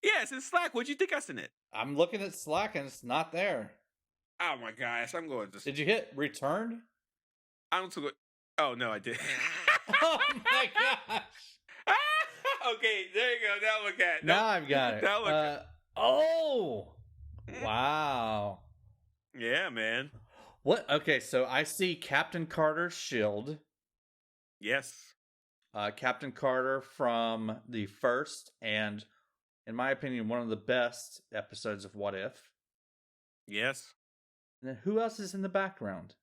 Yeah, it's in Slack. What'd you think I sent it? I'm looking at Slack and it's not there. Oh my gosh, I'm going to. Did you hit return? Oh no, I didn't. Oh my gosh. Okay, there you go. Now look at it. Now I've got it. Now look oh, wow. Yeah, man. What? Okay, so I see Captain Carter's shield. Yes. Captain Carter from the first and, in my opinion, one of the best episodes of What If. Yes. And then who else is in the background?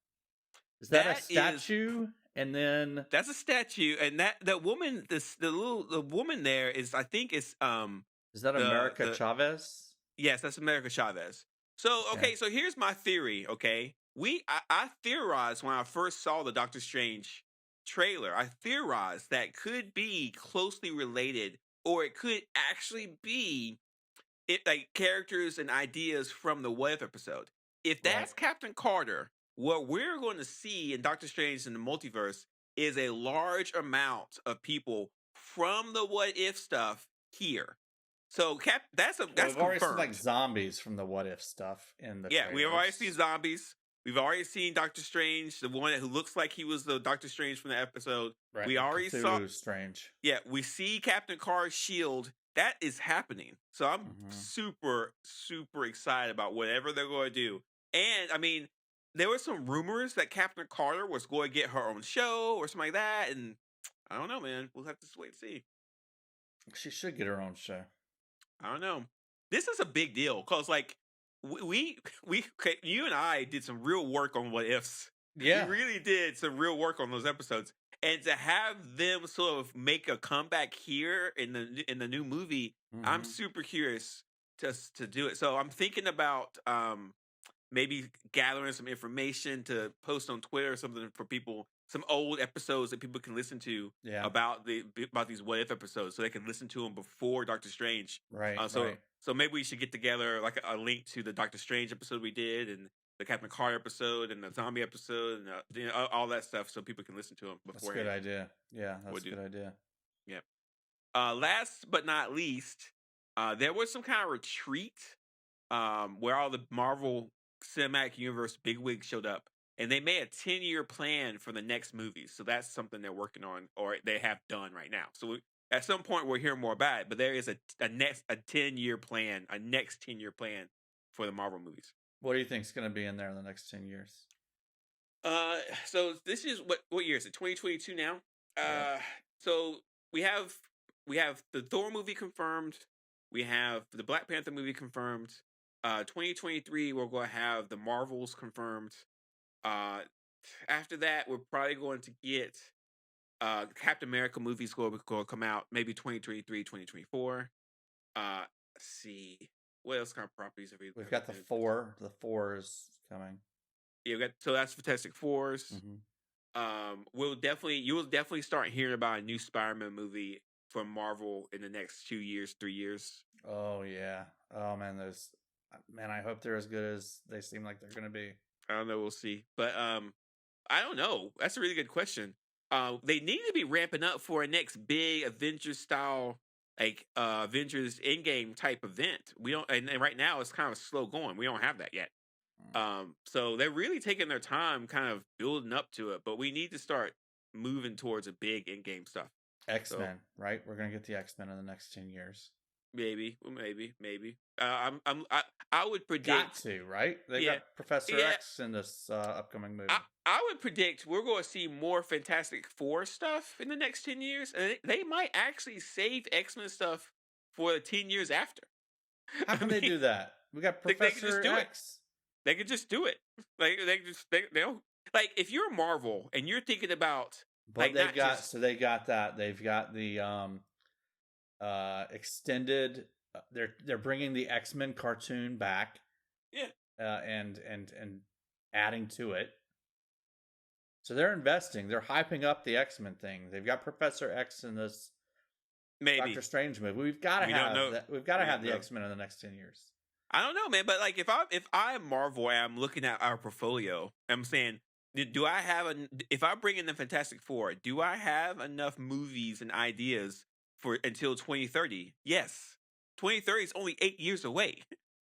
Is that a statue And then That's a statue, and that woman, the woman there is, I think, is is that America the Chavez? yes, that's America Chavez. So Okay. okay, so here's my theory. Okay, I theorized when I first saw the Doctor Strange trailer. I theorized that could be closely related, or it could actually be like characters and ideas from the What If episode. If Right. that's Captain Carter, what we're going to see in Doctor Strange in the multiverse is a large amount of people from the What If stuff here. So that's Well, that's we've already seen like confirmed. zombies from the What If stuff in the Yeah, we've already seen trailers. zombies. We've already seen Doctor Strange, the one who looks like he was the Doctor Strange from the episode. Right. We already saw. Cthulhu Strange. Yeah, we see Captain Carter's shield. That is happening. So I'm Mhm. super, super excited about whatever they're going to do. And I mean, there were some rumors that Captain Carter was going to get her own show or something like that. And I don't know, man. We'll have to wait and see. She should get her own show. I don't know. This is a big deal because, like, okay, you and I did some real work on What Ifs. Yeah. We really did some real work on those episodes, and to have them sort of make a comeback here in the new movie, I'm Mhm. super curious to do it. So I'm thinking about maybe gathering some information to post on Twitter or something for people, some old episodes that people can listen to Yeah. about these What If episodes, so they can listen to them before Doctor Strange. Right. So maybe we should get together like a link to the Doctor Strange episode we did, and the Captain Carter episode, and the zombie episode, and all that stuff, so people can listen to them That's a beforehand. good idea. Yeah, that's a good idea. Yeah. Last but not least, there was some kind of retreat where all the Marvel Cinematic Universe bigwigs showed up, and they made a 10-year plan for the next movies. So that's something they're working on, or they have done right now. So at some point we'll hear more about it. But there is a 10-year plan, a next 10-year plan for the Marvel movies. What do you think is going to be in there in the next 10 years? So this is what year is it? 2022 now. Yeah. So we have the Thor movie confirmed. We have the Black Panther movie confirmed. 2023 we're going to have the Marvels confirmed. After that we're probably going to get Captain America movies going to come out maybe 2023, 2024. Let's see what else kind of properties have we? We've got the four. The four is coming. Yeah, so that's Fantastic Fours. Mm-hmm. You will definitely start hearing about a new Spider-Man movie from Marvel in the next 2 years, 3 years. Oh yeah. Oh man, I hope they're as good as they seem like they're gonna be. I don't know, we'll see. But I don't know. That's a really good question. They need to be ramping up for a next big Avengers style, like Avengers Endgame type event. We don't, and right now it's kind of slow going. We don't have that yet. So they're really taking their time, kind of building up to it. But we need to start moving towards a big Endgame stuff. X-Men, right? We're gonna get the X-Men in the next 10 years. Maybe. I would predict. Got to, right? They got Professor X in this upcoming movie. I would predict we're going to see more Fantastic Four stuff in the next 10 years, and they might actually save X-Men stuff for the 10 years after. How can they do that? We got Professor X. They could just do it. Like they don't, like if you're Marvel and you're thinking about, but they've got they've got the extended. They're bringing the X-Men cartoon back. Yeah. And adding to it. So they're investing. They're hyping up the X-Men thing. They've got Professor X in this Doctor Strange movie. We've got to have that. We've got to have the X-Men in the next 10 years. I don't know, man. But like, if I'm Marvel and I'm looking at our portfolio, I'm saying, do I have if I bring in the Fantastic Four, do I have enough movies and ideas for until 2030? Yes. 2030 is only 8 years away.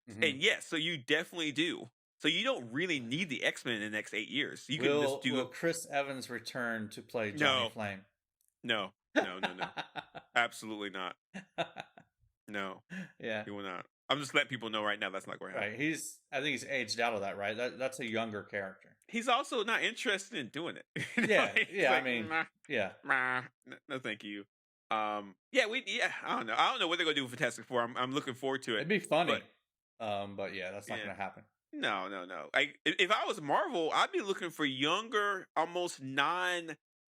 Mm-hmm. And yes, so you definitely do. So you don't really need the X-Men in the next 8 years. You can just do. Will Chris Evans return to play Johnny Flame? No. Absolutely not. No. Yeah. He will not. I'm just letting people know right now that's not going to happen. Right. I think he's aged out of that, right? That's a younger character. He's also not interested in doing it. Yeah. No, thank you. I don't know. I don't know what they're gonna do with Fantastic Four. I'm looking forward to it. It'd be funny. But yeah, that's not gonna happen. No. Like if I was Marvel, I'd be looking for younger, almost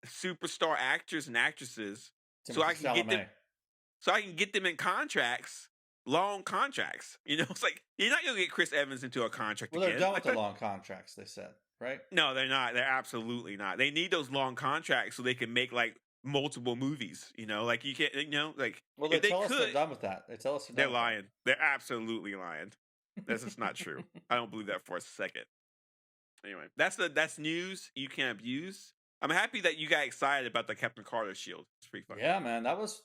superstar actors and actresses, so Timothy I can get them, Chalamet. so I can get them in contracts, long contracts. You know, it's like you're not gonna get Chris Evans into a contract Well, they're again. done Like with the that. long contracts. They said, right? No, they're not. They're absolutely not. They need those long contracts so they can make like multiple movies. You know, like you can't. You know, like Well, they if they tell us they're could, done with that. They tell us they're they're done with lying. They're absolutely lying. That's just not true. I don't believe that for a second. Anyway, that's news you can abuse. I'm happy that you got excited about the Captain Carter shield. It's pretty that. fun. Yeah, man, that was,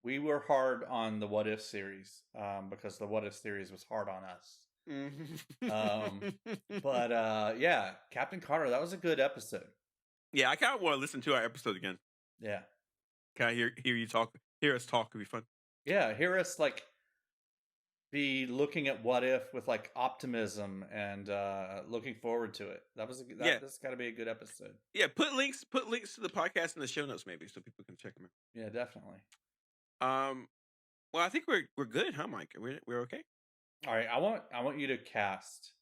we were hard on the What If series because the What If series was hard on us. But yeah, Captain Carter, that was a good episode. Yeah, I kind of want to listen to our episode again. Yeah, Can I hear you talk? Hear us talk? It'd be fun. yeah. Hear us like be looking at What If with like optimism and looking forward to it. Yeah. That's got to be a good episode. Yeah, put links to the podcast in the show notes maybe so people can check them out. Yeah, definitely. Well, I think we're good, huh, Mike? We're okay. All right, I want you to cast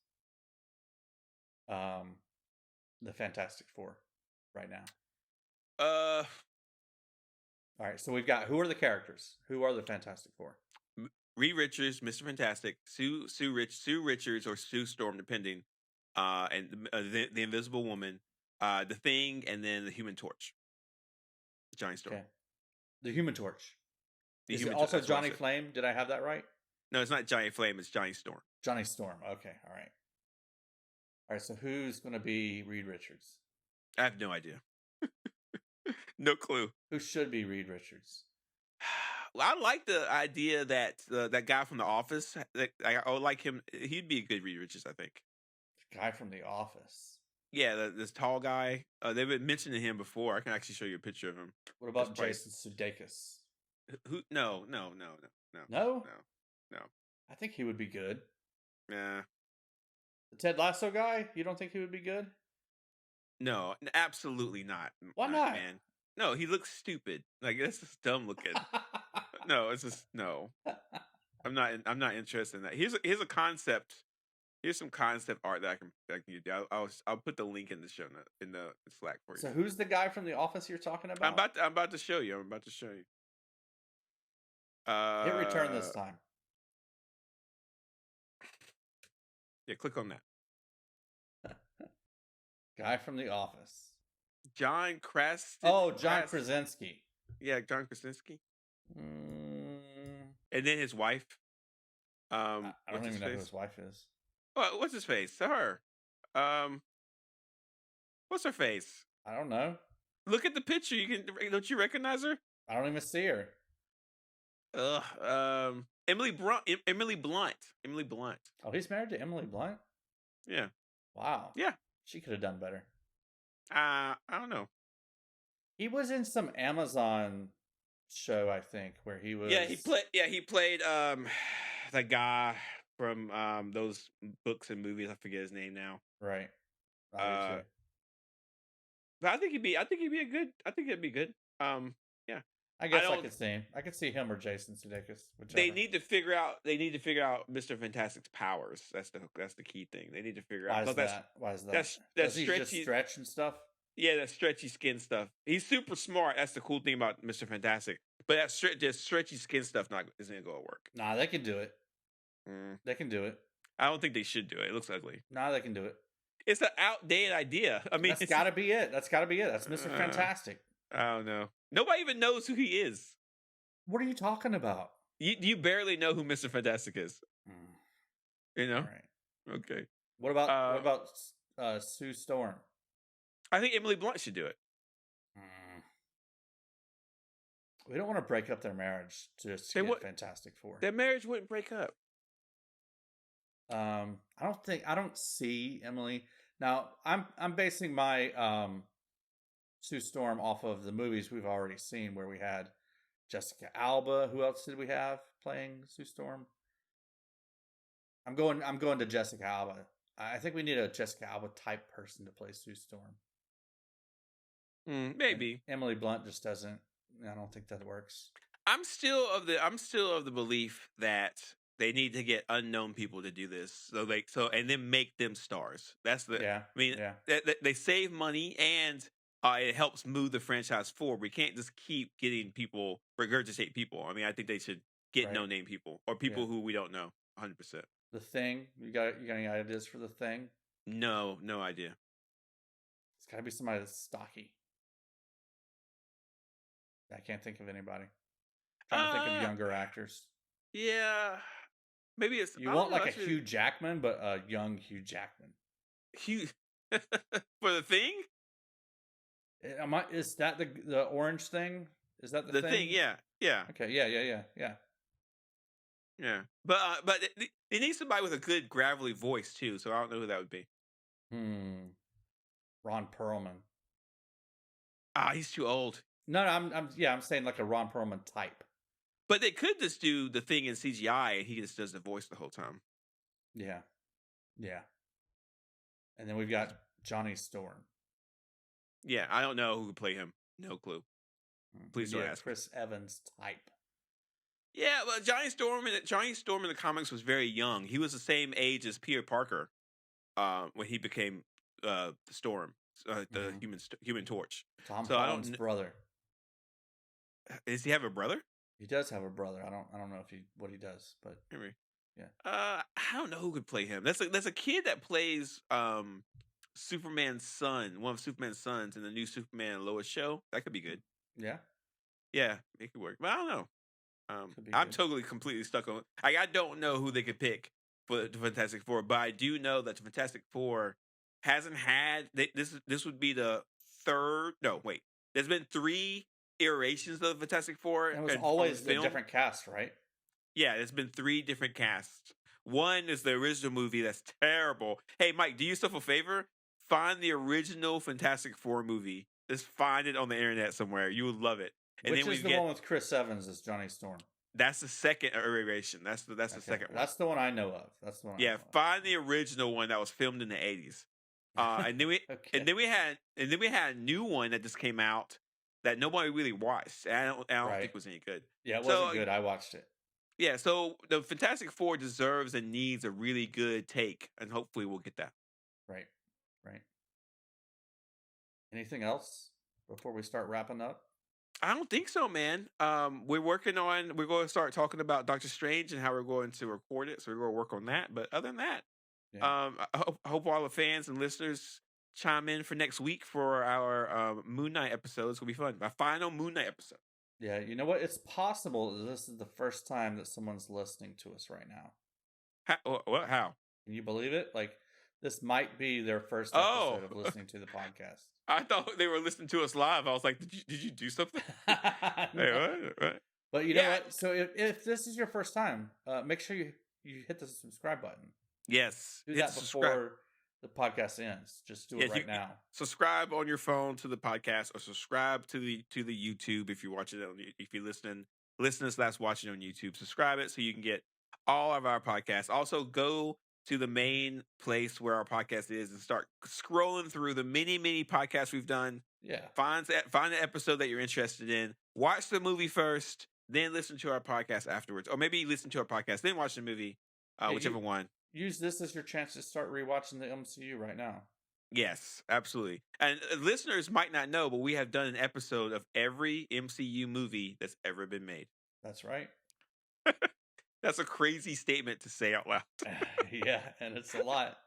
the Fantastic Four right now. All right, so we've got, who are the characters? Who are the Fantastic Four? Reed Richards, Mr. Fantastic, Sue Richards or Sue Storm, depending, and the Invisible Woman, the Thing, and then the Human Torch. Johnny Storm. Okay. The Human Torch. The Is Human it also Torch, Johnny Flame? Did I have that right? No, it's not Johnny Flame. It's Johnny Storm. Johnny Storm. Okay, all right. All right, so who's going to be Reed Richards? I have no idea. No clue. Who should be Reed Richards? Well, I like the idea that that guy from The Office. I would like him. He'd be a good Reed Richards, I think. The guy from The Office. Yeah, this tall guy. They've been mentioning him before. I can actually show you a picture of him. What about Jason Sudeikis? Who? No. No? No. I think he would be good. Yeah. The Ted Lasso guy? You don't think he would be good? No, absolutely not. Why not? Man? No, he looks stupid. Like that's just dumb looking. No, it's just no. I'm not interested in that. Here's a concept. Here's some concept art that I can do. I'll put the link in the show note in the Slack for you. So who's the guy from The Office you're talking about? I'm about to show you. Hit return this time. Yeah, click on that. Guy from The Office. John Krasinski. Oh, John Krasinski. Yeah, John Krasinski. And then his wife. I don't even know who his wife is. Oh, what's his face? Her. What's her face? I don't know. Look at the picture. Don't you recognize her? I don't even see her. Emily Blunt. Oh, he's married to Emily Blunt? Yeah. Wow. Yeah. She could have done better. I don't know. He was in some Amazon show, I think, where he was. Yeah, he played that guy from those books and movies. I forget his name now. Right. But I think he'd be it'd be good. Yeah. I guess I could see him. I could see him or Jason Sudeikis. They need to figure out Mr. Fantastic's powers. That's the key thing. They need to figure out. Why is that? That's stretchy, just stretch and stuff. Yeah, that stretchy skin stuff. He's super smart. That's the cool thing about Mr. Fantastic. But that stretchy skin stuff isn't gonna go work. Nah, they can do it. They can do it. I don't think they should do it. It looks ugly. Nah, they can do it. It's an outdated idea. I mean, that's got to be it. That's Mr. Fantastic. I don't know. Nobody even knows who he is. What are you talking about? You barely know who Mr. Fantastic is. You know? All right. Okay. What about Sue Storm? I think Emily Blunt should do it. We don't want to break up their marriage just to get Fantastic Four. Their marriage wouldn't break up. I don't see Emily. Now, I'm basing my Sue Storm off of the movies we've already seen, where we had Jessica Alba. Who else did we have playing Sue Storm? I'm going to Jessica Alba. I think we need a Jessica Alba type person to play Sue Storm. Maybe and Emily Blunt just doesn't. I don't think that works. I'm still of the belief that they need to get unknown people to do this. And then make them stars. That's the. Yeah. I mean, they save money and it helps move the franchise forward. We can't just keep getting people, regurgitate people. I mean, I think they should get Right. no-name people or people who we don't know 100%. The Thing. You got any ideas for The Thing? No idea. It's got to be somebody that's stocky. I can't think of anybody. I'm trying to think of younger actors. Yeah. Maybe it's... You want like a Hugh Jackman, but a young Hugh Jackman. Hugh... For The Thing? Is that the orange thing? Is that the thing? Yeah. Okay, yeah. Yeah. But it needs somebody with a good gravelly voice too, so I don't know who that would be. Ron Perlman. He's too old. No, I'm saying like a Ron Perlman type. But they could just do The Thing in CGI and he just does the voice the whole time. Yeah. And then we've got Johnny Storm. Yeah, I don't know who could play him. No clue. Please don't ask. Chris Evans type. Yeah, but Johnny Storm in the comics was very young. He was the same age as Peter Parker when he became the Storm, the Human Torch. Tom Holland's brother. Does he have a brother? He does have a brother. I don't know what he does, but maybe. Yeah. I don't know who could play him. That's a kid that plays Superman's son, one of Superman's sons in the new Superman Lois show. That could be good. Yeah. Yeah, it could work. But I don't know. I'm totally completely stuck on. I don't know who they could pick for the Fantastic Four, but I do know that the Fantastic Four hasn't had this would be the third. No, wait. There's been 3 iterations of the Fantastic Four. It was always a different cast, right? Yeah, there's been 3 different casts. One is the original movie that's terrible. Hey, Mike, do yourself a favor. Find the original Fantastic Four movie. Just find it on the internet somewhere. You would love it. And Which is the one with Chris Evans as Johnny Storm? That's the second iteration. That's the second one. That's the one I know of. That's the one. Yeah, find the original one that was filmed in the 80s. And then we had a new one that just came out that nobody really watched. I don't think it was any good. Yeah, it wasn't good. I watched it. Yeah, so the Fantastic Four deserves and needs a really good take, and hopefully we'll get that. Right. Anything else before we start wrapping up? I don't think so, man. We're going to start talking about Doctor Strange and how we're going to record it. So we're going to work on that. But other than that, I hope all the fans and listeners chime in for next week for our Moon Knight episode. It's going to be fun. My final Moon Knight episode. Yeah, you know what? It's possible that this is the first time that someone's listening to us right now. How? Can you believe it? Like, this might be their first episode of listening to the podcast. I thought they were listening to us live. I was like, did you do something? Hey, what? But you know what? So if this is your first time, make sure you hit the subscribe button. Yes. Do that before the podcast ends. Just do it right now. Subscribe on your phone to the podcast, or subscribe to the YouTube if you're watching it. If you're listening / watching on YouTube, subscribe it so you can get all of our podcasts. Also, go to the main place where our podcast is and start scrolling through the many podcasts we've done. Yeah. Find the episode that you're interested in. Watch the movie first, then listen to our podcast afterwards. Or maybe listen to our podcast, then watch the movie, whichever one. Use this as your chance to start rewatching the MCU right now. Yes, absolutely. And listeners might not know, but we have done an episode of every MCU movie that's ever been made. That's right. That's a crazy statement to say out loud. Yeah, and it's a lot.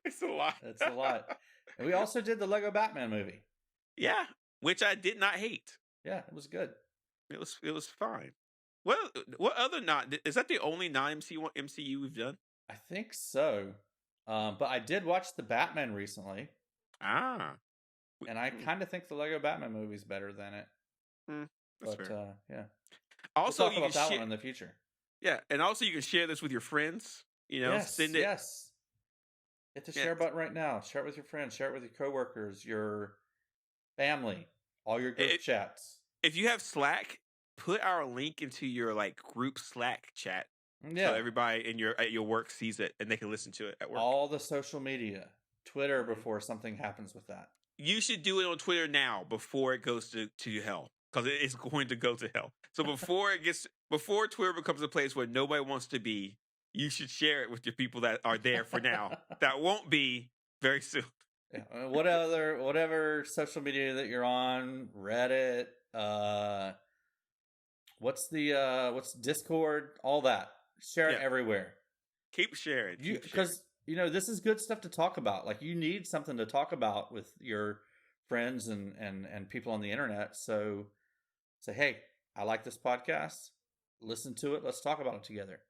It's a lot. It's a lot. And we also did the Lego Batman movie. Yeah, which I did not hate. Yeah, it was good. It was fine. What other is that the only non-MCU we've done? I think so. But I did watch the Batman recently. And I kind of think the Lego Batman movie is better than it. That's fair. Yeah. Also, we'll talk about that one in the future. Yeah, and also you can share this with your friends. Send it. Yes. Hit the share button right now. Share it with your friends. Share it with your coworkers, your family, all your group chats. If you have Slack, put our link into your group Slack chat. Yeah. So everybody at your work sees it and they can listen to it at work. All the social media, Twitter before something happens with that. You should do it on Twitter now before it goes to hell, because it's going to go to hell. So before Twitter becomes a place where nobody wants to be, you should share it with your people that are there for now. That won't be very soon. Yeah. Whatever social media that you're on, Reddit, what's Discord, all that. Share it Yeah. everywhere. Keep sharing. Keep sharing. Because this is good stuff to talk about. Like, you need something to talk about with your friends and people on the internet. So say, hey, I like this podcast. Listen to it. Let's talk about it together.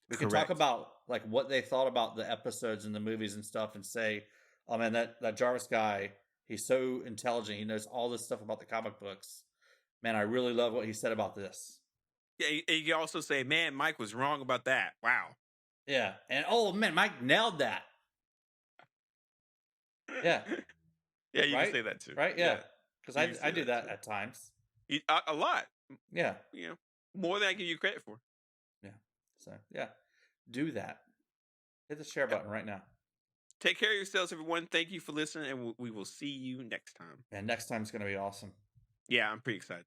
We can talk Correct. about like what they thought about the episodes and the movies and stuff, and say, oh man, that Jarvis guy, he's so intelligent. He knows all this stuff about the comic books. Man, I really love what he said about this. Yeah, and you can also say, man, Mike was wrong about that. Wow. Yeah. And oh man, Mike nailed that. Yeah. Yeah, you Right? can say that too. Right? Yeah. Because I do that too. at times. A lot. Yeah. More than I give you credit for. Yeah. So, yeah. Do that. Hit the share button right now. Take care of yourselves, everyone. Thank you for listening, and we will see you next time. And next time's going to be awesome. Yeah, I'm pretty excited.